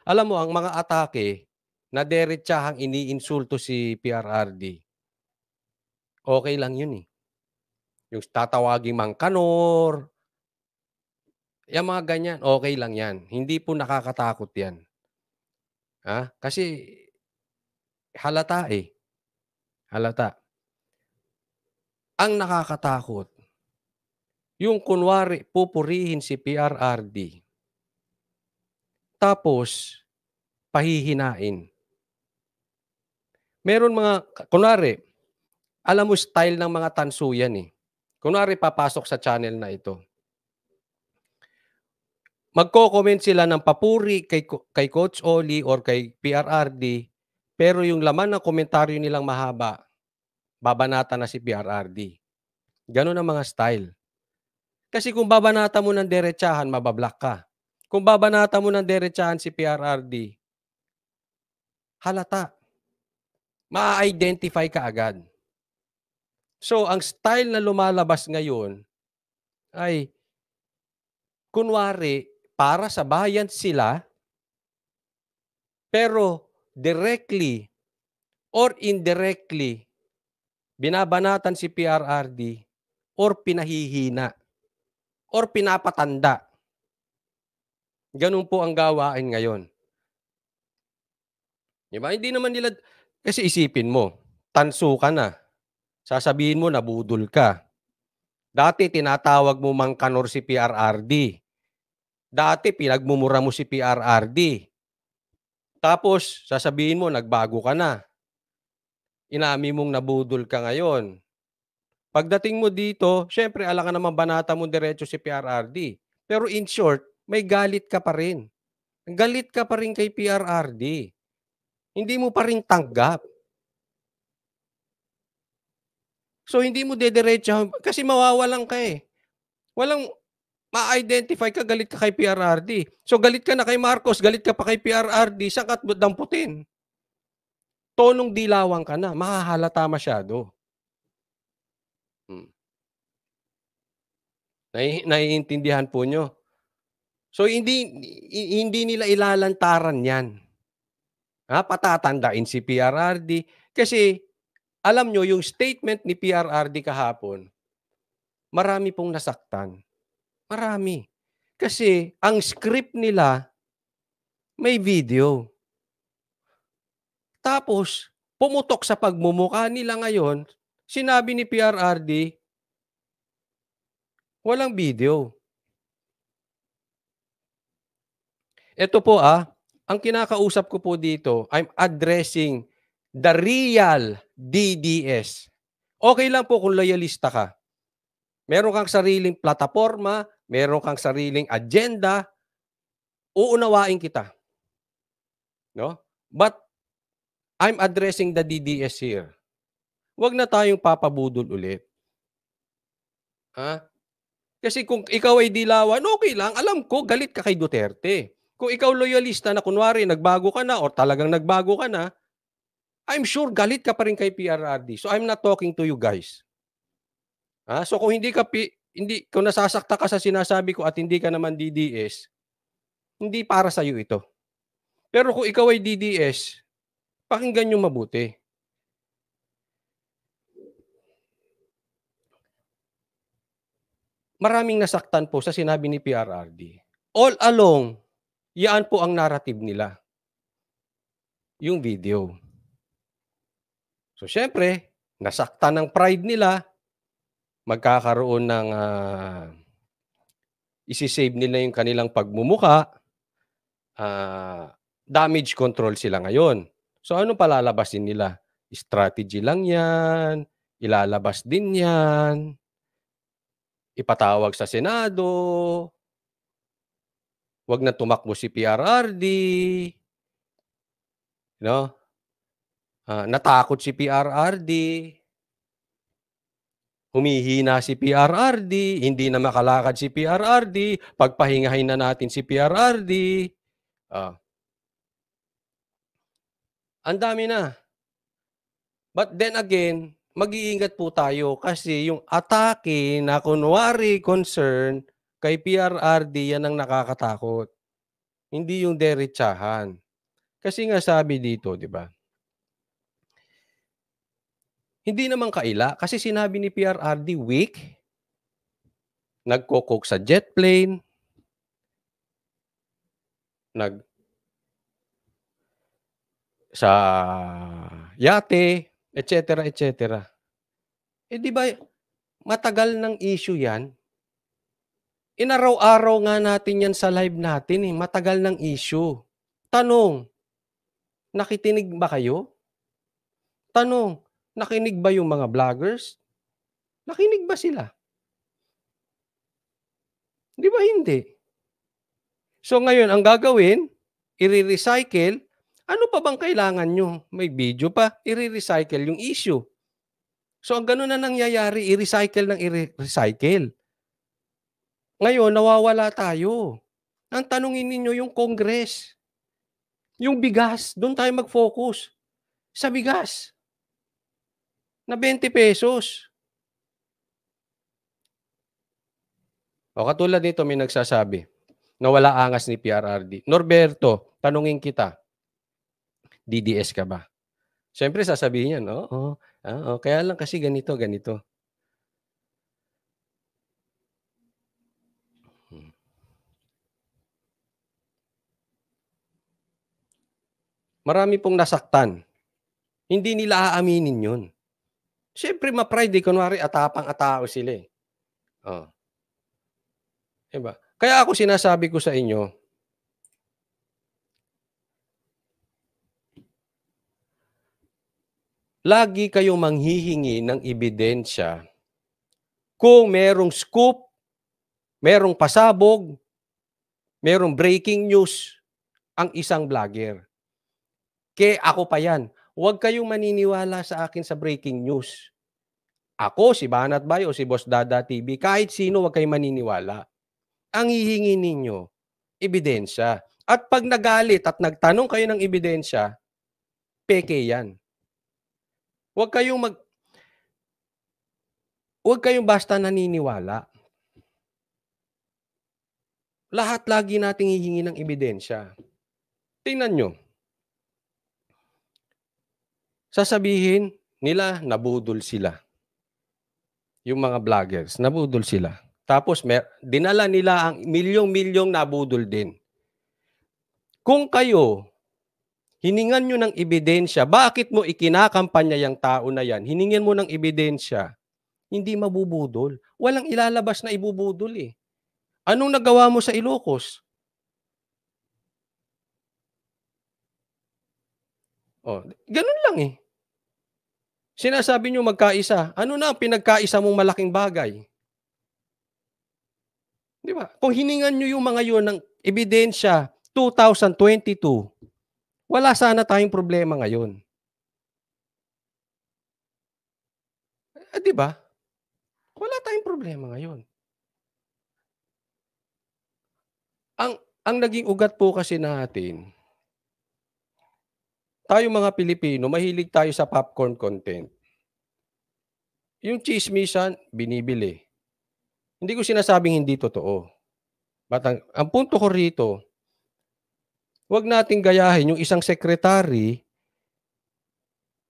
Alam mo ang mga atake na diretsahang iniinsulto si PRRD, okey lang yun, eh. Yung tatawaging Mangkanor, yang mga ganyan, okey lang yan. Hindi po nakakatakot yan, kasi halata, eh, halata. Ang nakakatakot, yung kunwari pupurihin si PRRD, tapos pahihinain. Meron mga kunwari, alam mo style ng mga tanso yan, eh. Kunwari papasok sa channel na ito, magko-comment sila ng papuri kay Coach Oli or kay PRRD, pero yung laman ng komentaryo nilang mahaba, babanatan na si PRRD. Gano'n ang mga style. Kasi kung babanatan mo ng diretsahan, maba-block ka. Kung babanatan mo ng diretsahan si PRRD, halata, maa-identify ka agad. So, ang style na lumalabas ngayon ay kunwari para sa bayan sila, pero directly or indirectly binabanatan si PRRD or pinahihina or pinapatanda. Gano'n po ang gawain ngayon. 'Di ba? Hindi naman nila kasi isipin mo, tanso ka na, sasabihin mo nabudol ka. Dati tinatawag mo Mangkanor si PRRD. Dati pinagmumura mo si PRRD. Tapos sasabihin mo nagbago ka na. Inamin mong nabudol ka ngayon. Pagdating mo dito, siyempre alangan namang banata mo diretso si PRRD. Pero in short, may galit ka pa rin. Galit ka pa rin kay PRRD. Hindi mo pa rin tanggap. So hindi mo dediretsahan kasi mawawalan ka, eh. Walang ma-identify ka, galit ka kay PRRD. So galit ka na kay Marcos, galit ka pa kay PRRD, saan ka damputin? Tonong dilawan ka na, mahahalata masyado. Hmm. Naiintindihan po niyo? So hindi nila ilalantaran 'yan, patatandain si PRRD. Kasi alam niyo yung statement ni PRRD kahapon, marami pong nasaktan, marami. Kasi ang script nila may video. Tapos pumutok sa pagmumukha nila ngayon, sinabi ni PRRD, walang video. Eto po, ang kinakausap ko po dito, I'm addressing the real DDS. Okey lang po kung loyalista ka. Meron kang sariling plataporma, meron kang sariling agenda, uunawain kita, 'no? But I'm addressing the DDS here. Wag na tayong papabudol ulit, ha? Kasi kung ikaw ay dilawan, okey lang. Alam ko galit ka kay Duterte. Kung ikaw loyalista na kunwari nagbago ka na or talagang nagbago ka na, I'm sure galit ka pa rin kay PRRD. So, I'm not talking to you guys. So kung kung nasasaktan ka sa sinasabi ko at hindi ka naman DDS, hindi para sa'yo ito. Pero kung ikaw ay DDS, pakinggan niyong mabuti. Maraming nasaktan po sa sinabi ni PRRD. All along, yaan po ang narrative nila, yung video. So siyempre, nasaktan ng pride nila, magkakaroon ng, isi-save nila yung kanilang pagmumukha, damage control sila ngayon. So anong palalabasin nila? Strategy lang 'yan, ilalabas din 'yan, ipatawag sa Senado, 'wag na tumakbo si PRRD, 'no? Natakot si PRRD, humihina si PRRD, hindi na makalakad si PRRD, pagpahingahin na natin si PRRD. Ang dami na. But then again, mag-iingat po tayo kasi yung atake na kunwari concern kay PRRD, yan ang nakakatakot. Hindi yung derechahan. Kasi nga sabi dito, 'di ba? Hindi naman kaila kasi sinabi ni PRRD weak, nagko-coke sa jet plane, nag sa yate, et cetera, et cetera. Eh, 'di ba matagal ng issue 'yan? Inaraw-araw nga natin 'yan sa live natin, eh, matagal ng issue. Tanong, nakikinig ba kayo? Tanong, nakinig ba yung mga vloggers? Nakinig ba sila? 'Di ba hindi? So ngayon ang gagawin, ire-recycle, ano pa bang kailangan niyo? May video pa, ire-recycle yung issue. So ang gano'n na nangyayari, i-recycle ng i-recycle. Ngayon nawawala tayo. Ang tanungin ninyo yung Congress, yung bigas, do'n tayo mag-focus. Sa bigas, na ₱20. O katulad nito may nagsasabi, na wala angas ni PRRD. Norberto, tanungin kita, DDS ka ba? Siyempre sasabihin niyan, oo, oo, kaya lang kasi ganito, ganito. Marami pong nasaktan. Hindi nila aaminin yun. Siyempre ma-pride, kunwari atapang-atao sila, eh. Oh, 'di ba? Kaya ako sinasabi ko sa inyo, lagi kayong manghihingi ng ebidensya kung merong scoop, merong pasabog, merong breaking news ang isang vlogger. Ako pa yan. Huwag kayong maniniwala sa akin sa breaking news. Ako, si Banat Bay o si Boss Dada TV, kahit sino huwag kayong maniniwala. Ang hihingi ninyo, ebidensya. At pag nagalit at nagtanong kayo ng ebidensya, peke yan. Huwag kayong basta naniniwala. Lahat lagi nating hihingi ng ebidensya. Tingnan nyo. Sasabihin nila, nabudol sila. Yung mga vloggers, nabudol sila. Tapos dinala nila ang milyong-milyong nabudol din. Kung kayo, hiningan nyo ng ebidensya, bakit mo ikinakampanya yung tao na yan? Hiningin mo ng ebidensya, hindi mabubudol. Walang ilalabas na ibubudol, eh. Anong nagawa mo sa Ilocos? Oh, ganun lang, eh. Sinasabi nyo magkaisa. Ano na ang pinagkaisa mong malaking bagay? Di ba? Kung hiningan nyo yung mga yun ng ebidensya 2022, wala sana tayong problema ngayon. Di ba? Wala tayong problema ngayon. Ang naging ugat po kasi natin, tayo mga Pilipino, mahilig tayo sa popcorn content. Yung tsismisan, binibili. Hindi ko sinasabing hindi totoo. But ang punto ko rito, huwag nating gayahin yung isang sekretary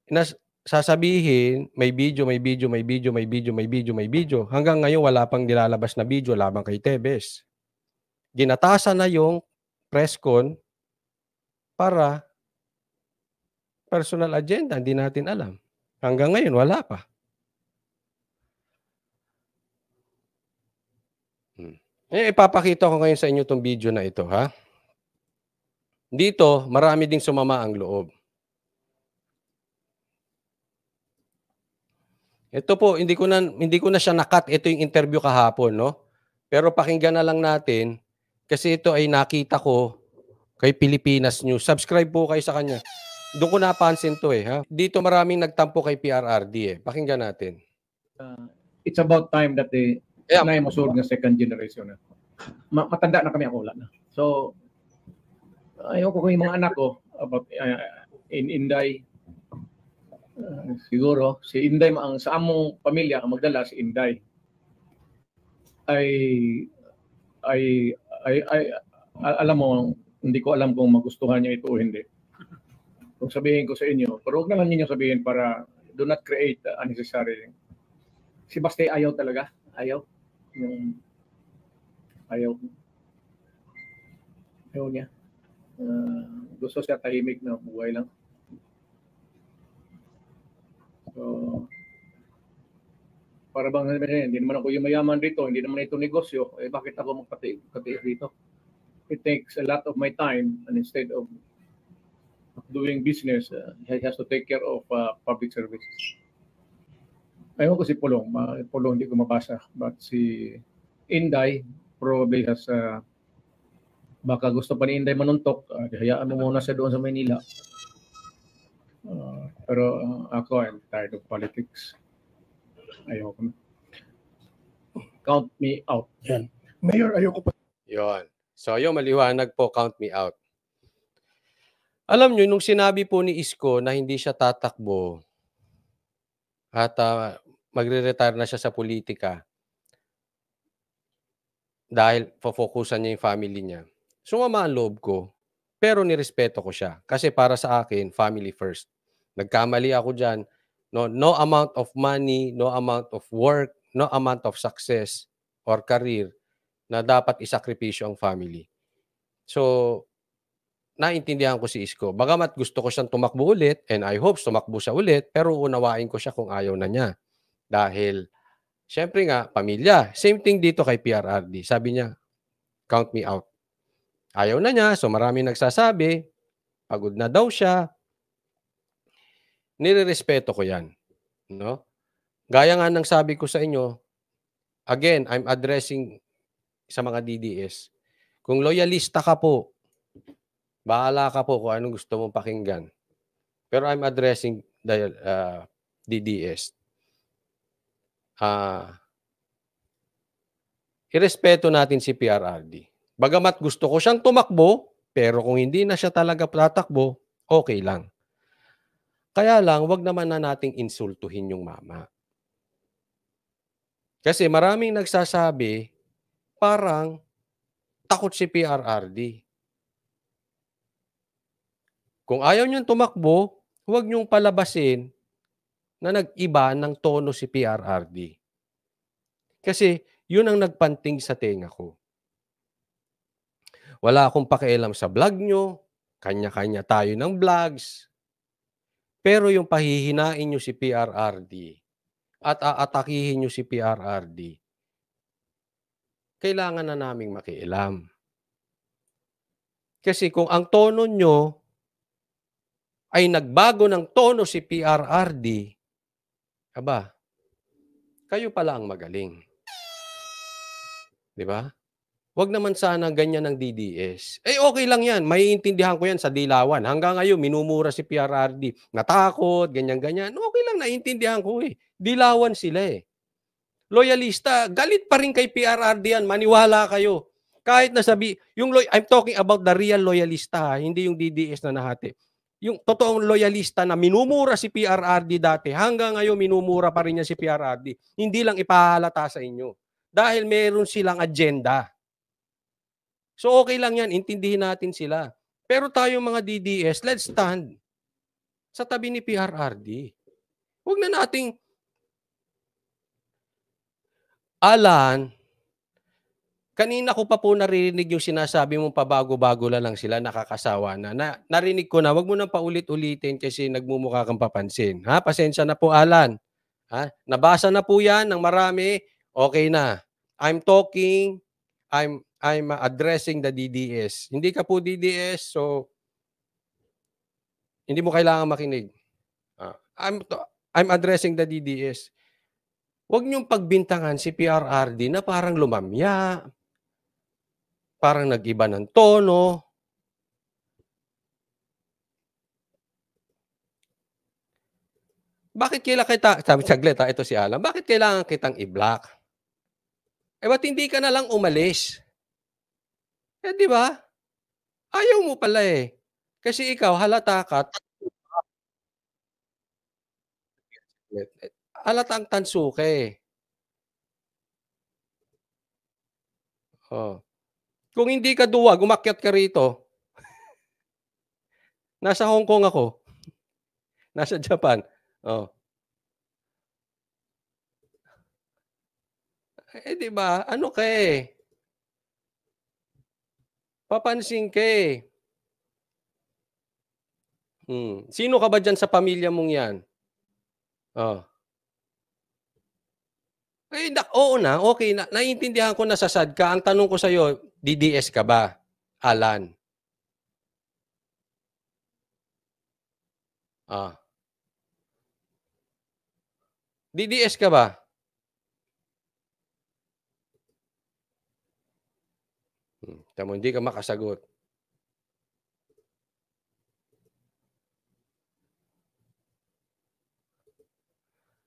na sasabihin, may video, may video, may video, may video, may video, may video. Hanggang ngayon, wala pang nilalabas na video laban kay Tebes. Ginatasan na yung press con para personal agenda, hindi natin alam. Hanggang ngayon, wala pa. Ipapakita ko ngayon sa inyo itong video na ito, ha? Dito, marami ding sumama ang loob. Ito po, hindi ko na siya nakat. Ito yung interview kahapon, no? Pero pakinggan na lang natin kasi ito ay nakita ko kay Pilipinas News. Subscribe po kayo sa kanya. Doon ko napansin to, ha? Dito maraming nagtampo kay PRRD, eh. Pakinggan natin. It's about time that the Nay Masud nga second generation na. Matanda na kami, ako wala na. So, ayoko ko yung mga anak ko about in Inday. Siguro si Inday ang sa among pamilya ang magdala si Inday. Ay alam mo Hindi ko alam kung magustuhan niyo ito o hindi. Kung sabihin ko sa inyo, pero huwag naman ninyo sabihin para do not create unnecessary. Si Baste ayaw talaga. Ayaw. Ayaw niya. Gusto siya tahimik na buhay lang. So, para bang hindi naman ako yung mayaman dito, hindi naman ito negosyo, bakit ako magpatiis dito? It takes a lot of my time, and instead of doing business, he has to take care of public services. Ayaw ko si Pulong. Pulong hindi ko mabasa, but si Inday probably has baka gusto pa ni Inday manuntok, hayaan mo muna siya doon sa Maynila. Pero ako, I'm tired of politics. Ayoko na. Count me out. Yan. Mayor, ayoko pa. Yun. So, yung maliwanag po, count me out. Alam nyo, nung sinabi po ni Isko na hindi siya tatakbo at magre-retire na siya sa politika dahil focusan niya yung family niya, sumama ang loob ko, pero nirespeto ko siya. Kasi para sa akin, family first. Nagkamali ako dyan. No amount of money, no amount of work, no amount of success or career na dapat isakripisyo ang family. So, naintindihan ko si Isko. Bagamat gusto ko siyang tumakbo ulit, and I hope tumakbo siya ulit, pero unawain ko siya kung ayaw na niya. Dahil, syempre nga, pamilya. Same thing dito kay PRRD. Sabi niya, count me out. Ayaw na niya, so marami nagsasabi, pagod na daw siya. Nirerespeto ko yan. No? Gaya nga ng sabi ko sa inyo, again, I'm addressing sa mga DDS. Kung loyalista ka po, bahala ka po kung anong gusto mong pakinggan. Pero I'm addressing the DDS. Irespeto natin si PRRD. Bagamat gusto ko siyang tumakbo, pero kung hindi na siya talaga tatakbo, okay lang. Kaya lang, wag naman na nating insultuhin yung mama. Kasi maraming nagsasabi, parang takot si PRRD. Kung ayaw niyong tumakbo, huwag niyong palabasin na nag-iba ng tono si PRRD. Kasi yun ang nagpanting sa tenga ko. Wala akong pakialam sa vlog niyo, kanya-kanya tayo ng vlogs. Pero yung pahihinain niyo si PRRD at aatakihin niyo si PRRD, kailangan na naming makialam. Kasi kung ang tono niyo ay nagbago ng tono si PRRD, aba, kayo pala ang magaling. Di ba? Huwag naman sana ganyan ng DDS. Okay lang yan. Maiintindihan ko yan sa Dilawan. Hanggang ngayon, minumura si PRRD. Natakot, ganyan-ganyan. Okay lang, naiintindihan ko eh. Dilawan sila eh. Loyalista, galit pa rin kay PRRD yan. Maniwala kayo. Kahit nasabi, I'm talking about the real loyalista, hindi yung DDS na nahati. Yung totoong loyalista na minumura si PRRD dati, hanggang ngayon minumura pa rin niya si PRRD. Hindi lang ipahalata sa inyo. Dahil meron silang agenda. So okay lang yan, intindihin natin sila. Pero tayo mga DDS, let's stand sa tabi ni PRRD. Huwag na nating Alan, kanina ko pa po naririnig yung sinasabi mong pabago-bago lang sila, nakakasawa na. Narinig ko na, wag mo nang paulit-ulitin kasi nagmumukha kang papansin. Ha? Pasensya na po, Alan. Ha? Nabasa na po yan ng marami. Okay na. I'm addressing the DDS. Hindi ka po DDS, so hindi mo kailangan makinig. I'm addressing the DDS. Huwag niyong pagbintangan si PRRD na parang lumamya, parang nag-iba ng tono. Bakit kailangan kita, saglit ito si Alan, bakit kailangan kitang i-block? Ba't hindi ka na lang umalis? Di ba? Ayaw mo pala eh. Kasi ikaw, halata ka. Halata ang tanso ka eh. Kung hindi ka duwag, umakyat ka rito. Nasa Hong Kong ako. Nasa Japan. Oh. Eh, 'di ba? Ano ka eh. Papansin ka eh. Sino ka ba diyan sa pamilya mong 'yan? Oh. Eh, oo na, okey na. Naiintindihan ko na sasad ka. Ang tanong ko sa'yo, DDS ka ba, Alan? Ah. DDS ka ba? Tignan mo, hindi ka makasagot.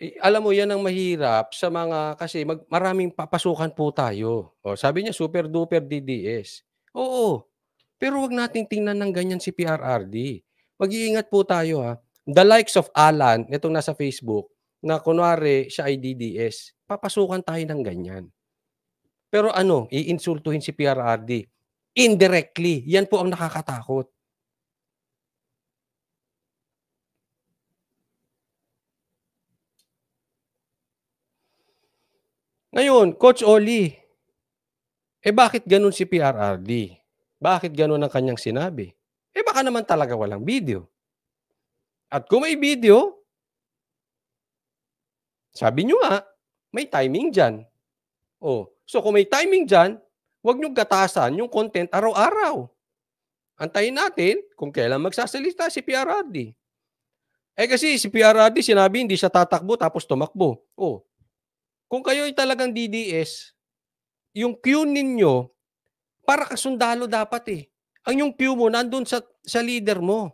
Eh, alam mo 'yan ang mahirap sa mga kasi maraming papasukan po tayo. Oh, sabi niya super duper DDS. Oo, pero 'wag nating tingnan ng ganyan si PRRD. Mag-iingat po tayo, ha. The likes of Alan, nitong nasa Facebook, na kunwari siya ay DDS, papasukan tayo ng ganyan. Pero ano, iinsultuhin si PRRD. Indirectly, 'yan po ang nakakatakot. Ngayon, Coach Ollie, bakit gano'n si PRRD? Bakit gano'n ang kanyang sinabi? Baka naman talaga walang video. At kung may video, sabi niyo nga, may timing diyan. Oh, so kung may timing diyan, 'wag niyong gatasan yung content araw-araw. Antayin natin kung kailan magsasalita si PRRD. Kasi si PRRD sinabi hindi siya tatakbo tapos tumakbo. Oh, kung kayo'y talagang DDS, yung queue ninyo para kang sundalo dapat, eh. Ang yung queue mo nandun sa leader mo.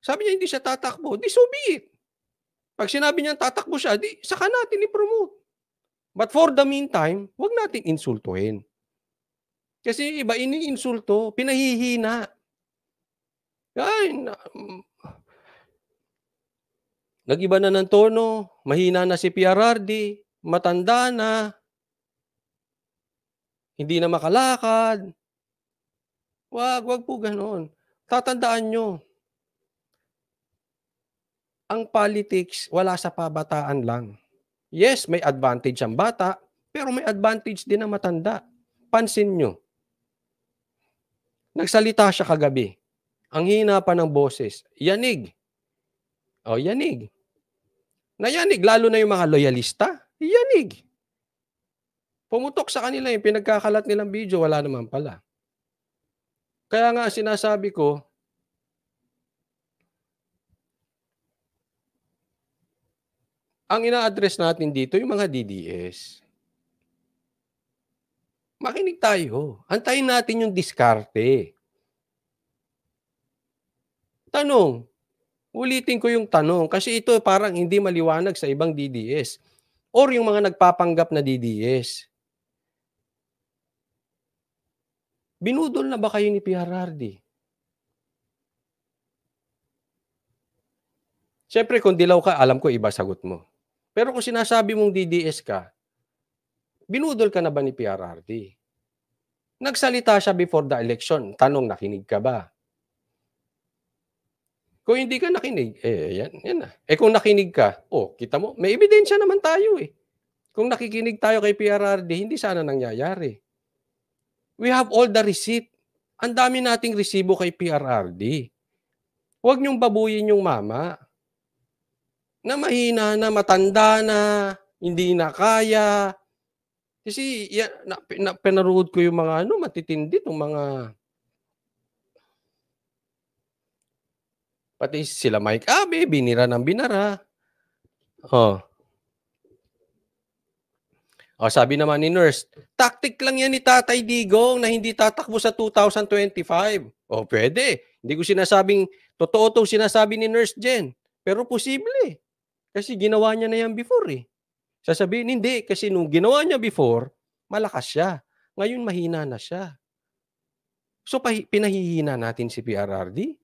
Sabi niya hindi siya tatakbo, 'di so be it. 'Pag sinabi niyang tatakbo siya, 'di saka natin i-promote. But for the meantime, 'wag nating insultuhin. Kasi yung iba iniinsulto, pinahihina. Ay nag-iba na ng tono, mahina na si PRRD, matanda na, hindi na makalakad. 'Wag po gano'n. Tatandaan niyo, ang politics wala sa kabataan lang. Yes, may advantage ang bata, pero may advantage din ang matanda. Pansin niyo, nagsalita siya kagabi, ang hina pa ng boses, yanig. Oh, yanig. Nayanig lalo na yung mga loyalista, yanig. Pumutok sa kanila yung pinagkakalat nilang video, wala naman pala. Kaya nga sinasabi ko, ang ina-address natin dito yung mga DDS. Makinig tayo, antayin natin yung diskarte. Tanong, ulitin ko yung tanong kasi ito parang hindi maliwanag sa ibang DDS or yung mga nagpapanggap na DDS. Binudol na ba kayo ni PRRD? Siyempre kung dilaw ka, alam ko iba sagot mo. Pero kung sinasabi mong DDS ka, binudol ka na ba ni PRRD? Nagsalita siya before the election. Tanong, nakinig ka ba? Kung hindi ka nakinig, yan na. Kung nakinig ka, kita mo, may ebidensya naman tayo eh. Kung nakikinig tayo kay PRRD, hindi sana nangyayari. We have all the receipt. Ang dami nating resibo kay PRRD. Huwag niyong babuyin yung mama na mahina na, matanda na, hindi na kaya. Kasi pinanood ko yung mga matitindi itong mga pati sila Mike Abe, binira ng binara. Sabi naman ni Nurse, tactic lang yan ni Tatay Digong na hindi tatakbo sa 2025. Pwede. Hindi ko sinasabing totoo 'tong sinasabi ni Nurse Jen, pero posible. Kasi ginawa niya na yan before eh. Sasabihin, hindi, kasi nung ginawa niya before, malakas siya. Ngayon mahina na siya. So pinahihina natin si PRRD?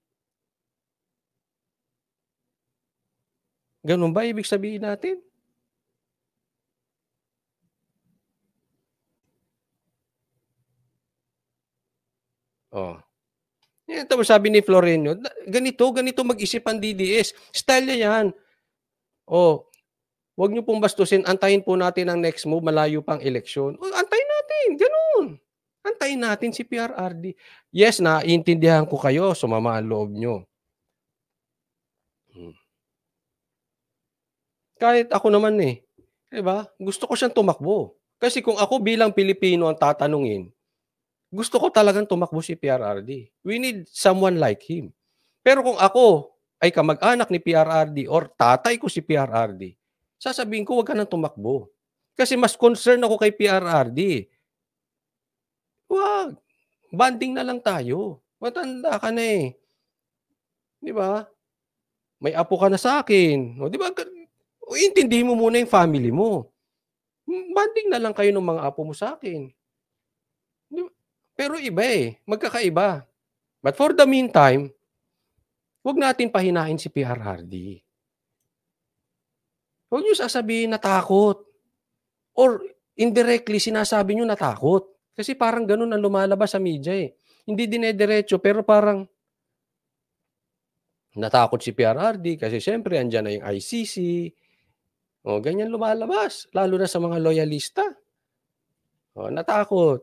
Ganun ba ibig sabihin natin? Tapos sabi ni Florencio, ganito mag-isip ang DDS. Style niya yan. Huwag niyo pong bastusin, antayin po natin ang next move, malayo pang eleksyon. Antayin natin, gano'n. Antayin natin si PRRD. Yes, naiintindihan ko kayo, sumama ang loob niyo. Kahit ako naman 'di ba? Gusto ko siyang tumakbo. Kasi kung ako bilang Pilipino ang tatanungin, gusto ko talagang tumakbo si PRRD. We need someone like him. Pero kung ako ay kamag-anak ni PRRD or tatay ko si PRRD, sasabihin ko, "Wag ka nang tumakbo." Kasi mas concern ako kay PRRD. Wag, bonding na lang tayo. Matanda ka na 'di ba? May apo ka na sa'kin, 'di ba? Intindihin mo muna yung family mo. Bonding na lang kayo ng mga apo mo sa'kin. Pero iba magkakaiba. But for the meantime, huwag natin pahinain si PRRD. Huwag niyo sasabihin natakot or indirectly sinasabi niyo natakot. Kasi parang gano'n ang lumalabas sa media Hindi dinediretso pero parang natakot si PRRD kasi siyempre andiyan na yung ICC. Ganyan lumalabas lalo na sa mga loyalista. Natakot.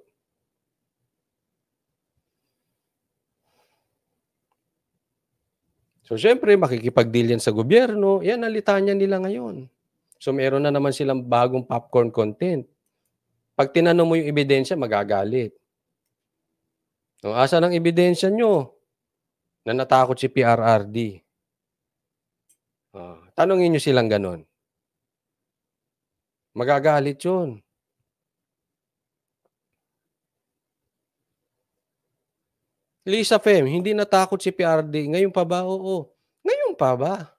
So, siyempre makikipag-deal yan sa gobyerno, yan ang litanya nila ngayon. So, meron na naman silang bagong popcorn content. Pag tinanong mo yung ebidensya, magagalit. Asan ang ebidensya nyo na natakot si PRRD? Tanungin nyo silang ganon. Magagalit yun. Lisa Fem, hindi natakot si PRRD. Ngayon pa ba? Oo. Ngayon pa ba?